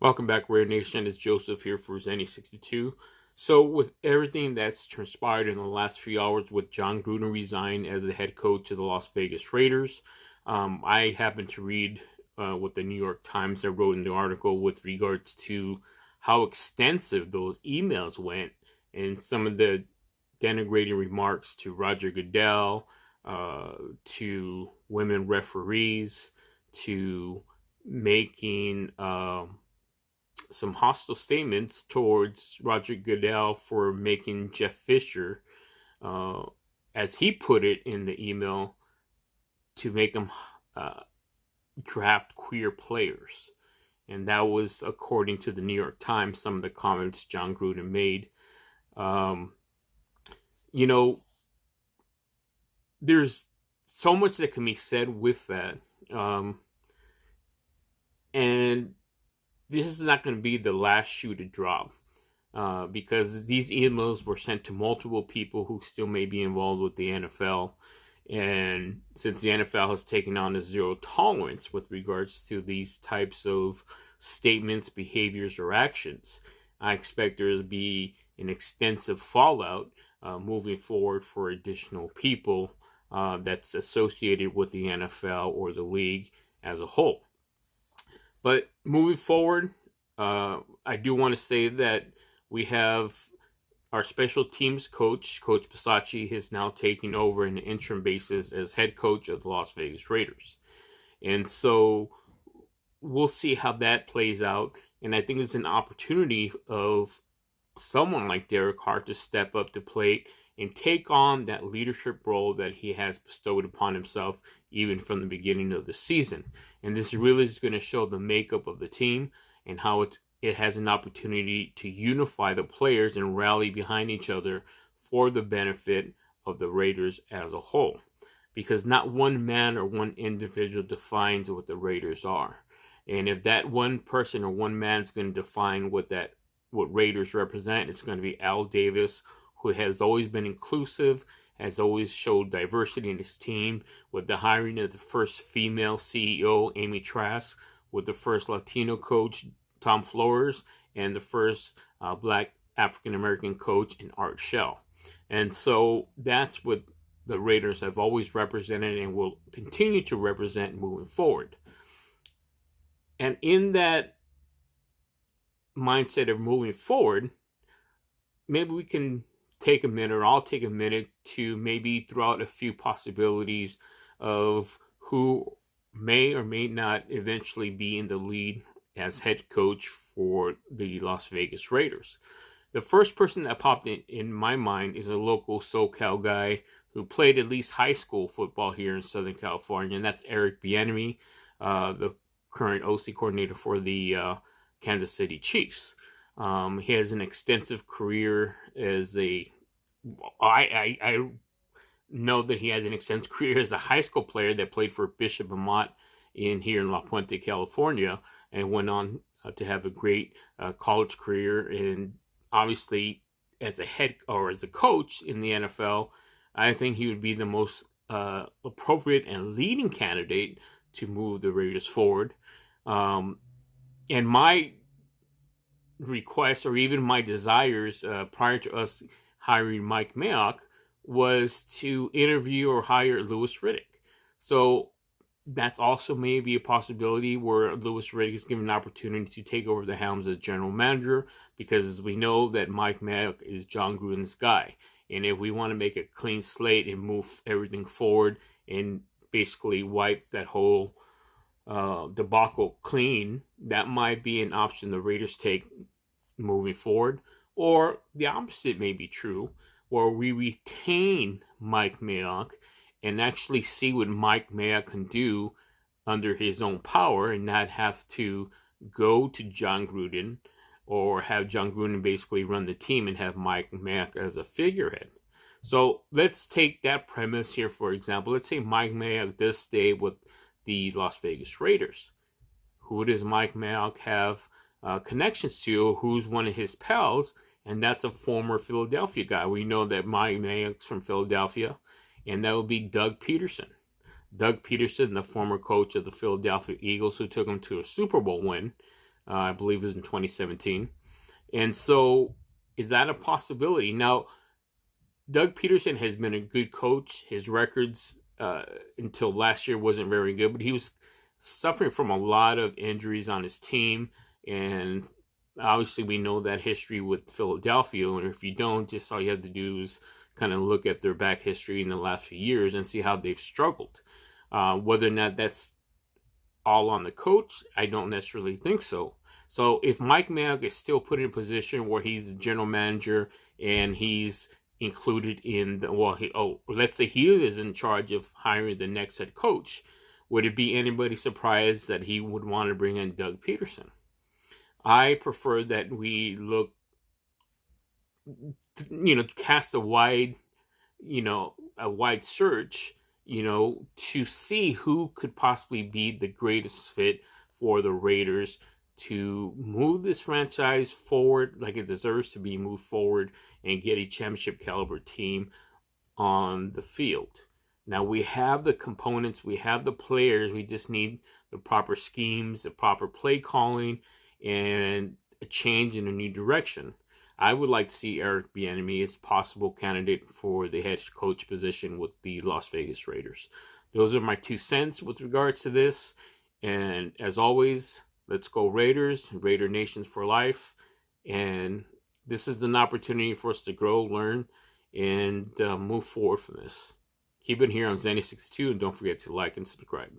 Welcome back, Rare Nation. It's Joseph here for Zenny62. So, with everything that's transpired in the last few hours with Jon Gruden resign as the head coach of the Las Vegas Raiders, I happened to read what the New York Times had wrote in the article with regards to how extensive those emails went and some of the denigrating remarks to Roger Goodell, to women referees, to making some hostile statements towards Roger Goodell for making Jeff Fisher, uh, as he put it in the email, to make him draft queer players. And that was, according to the New York Times, some of the comments Jon Gruden made. Um, you know, there's so much that can be said with that. And this is not going to be the last shoe to drop, because these emails were sent to multiple people who still may be involved with the NFL. And since the NFL has taken on a zero tolerance with regards to these types of statements, behaviors, or actions, I expect there to be an extensive fallout moving forward for additional people that's associated with the NFL or the league as a whole. But moving forward, I do want to say that we have our special teams coach, Coach Bisacci, is now taking over on an interim basis as head coach of the Las Vegas Raiders. And so we'll see how that plays out. And I think it's an opportunity of someone like Derek Hart to step up to plate and take on that leadership role that he has bestowed upon himself even from the beginning of the season. And this really is going to show the makeup of the team and how it has an opportunity to unify the players and rally behind each other for the benefit of the Raiders as a whole. Because not one man or one individual defines what the Raiders are. And if that one person or one man is going to define what Raiders represent, it's going to be Al Davis, who has always been inclusive, has always showed diversity in his team, with the hiring of the first female CEO, Amy Trask, with the first Latino coach, Tom Flores, and the first black African-American coach in Art Shell. And so that's what the Raiders have always represented and will continue to represent moving forward. And in that mindset of moving forward, maybe we can take a minute, or I'll take a minute, to maybe throw out a few possibilities of who may or may not eventually be in the lead as head coach for the Las Vegas Raiders. The first person that popped in my mind is a local SoCal guy who played at least high school football here in Southern California, and that's Eric Bieniemy, the current OC coordinator for the Kansas City Chiefs. He has an extensive career as I know that he had an extensive career as a high school player that played for Bishop Amat here in La Puente, California, and went on to have a great college career. And obviously, as a head or as a coach in the NFL, I think he would be the most appropriate and leading candidate to move the Raiders forward. And my request, or even my desires, prior to us hiring Mike Mayock, was to interview or hire Louis Riddick. So that's also maybe a possibility where Louis Riddick is given an opportunity to take over the helms as general manager, because as we know that Mike Mayock is Jon Gruden's guy. And if we want to make a clean slate and move everything forward and basically wipe that whole debacle clean, that might be an option the Raiders take moving forward. Or the opposite may be true, where we retain Mike Mayock and actually see what Mike Mayock can do under his own power, and not have to go to Jon Gruden, or have Jon Gruden basically run the team and have Mike Mayock as a figurehead. So let's take that premise here, for example. Let's say Mike Mayock does stay with the Las Vegas Raiders. Who does Mike Mayock have connections to? Who's one of his pals? And that's a former Philadelphia guy. We know that Mike Mayock's from Philadelphia, and that would be Doug Peterson. Doug Peterson, the former coach of the Philadelphia Eagles, who took them to a Super Bowl win, I believe it was in 2017. And so, is that a possibility? Now, Doug Peterson has been a good coach. His records until last year wasn't very good, but he was suffering from a lot of injuries on his team. And obviously, we know that history with Philadelphia. And if you don't, just all you have to do is kind of look at their back history in the last few years and see how they've struggled. Whether or not that's all on the coach, I don't necessarily think so. So if Mike Mayock is still put in a position where he's the general manager and he's included in the, let's say he is in charge of hiring the next head coach, would it be anybody surprised that he would want to bring in Doug Peterson? I prefer that we look, cast a wide search, to see who could possibly be the greatest fit for the Raiders to move this franchise forward like it deserves to be moved forward and get a championship caliber team on the field. Now we have the components, we have the players, we just need the proper schemes, the proper play calling, and a change in a new direction. I would like to see Eric Bieniemy as possible candidate for the head coach position with the Las Vegas Raiders. Those are my 2 cents with regards to this. And as always, let's go Raiders, Raider Nations for life. And this is an opportunity for us to grow, learn, and move forward from this. Keep it here on Zenny62, and don't forget to like and subscribe.